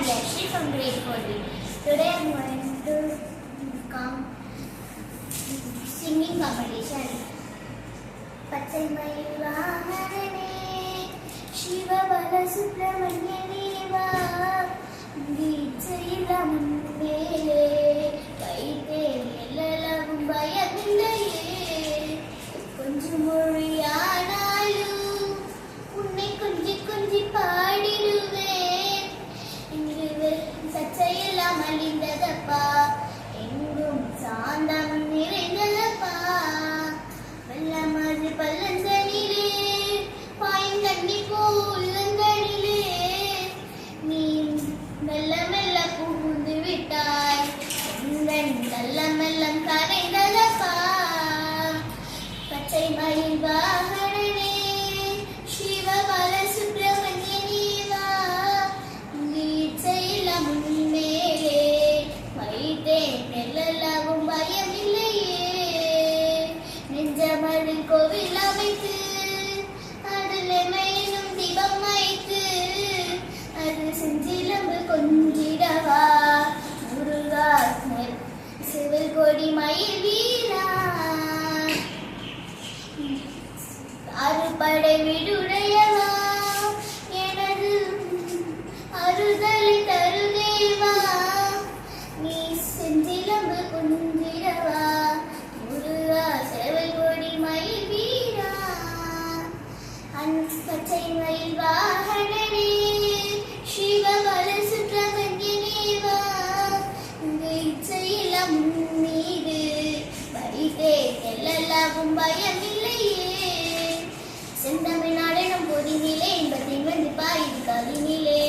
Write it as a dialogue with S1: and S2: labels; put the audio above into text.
S1: Yashri from grade 4B. Today I am going to come singing competition. Pachai Mayil Vahanane Shiva Bala Subramanyane Va Geechayila Mundele Kaite Ellavum Bayamillaye Konjam Mozhiyanalu Unne Konji Konji Paadiduven Ingu Sachayillam Alindadappa Engum Sandam Niraindadappa Vellamadu Pallanganile Paayangani Pollanganile Nee Mella Mella Pugundu Vittai Endan Dallam Ellam Karaindadappa Pachai Mayil Vahanane Shiva Bala Subramanyane Va Geechayila Mundele Vaithe Ellavum Bayamillaye Nenjamadil Kovil amaithu Adil Emenum Deepam வைத்து அது செஞ்சிலம்பு கொஞ்சிடவா முருகா civil கொடி மயில் வீரா அறுபடை விடுடையவா எனது அறுதலை தருதேவா நீ செஞ்சிலம்பு கொஞ்சிடவா முருகா civil கொடி மயில் வீரா பச்சை மயில் வாகனனே சிவ பல சுப்பிரமணியனே வா இச்சையிலம் மீது வைத்தே எல்லல்லாவும் பயமில்லையே செந்தமிழ்நாடு நம் பொதினிலே இன்பத்தின் வந்து பாயுது கவினிலே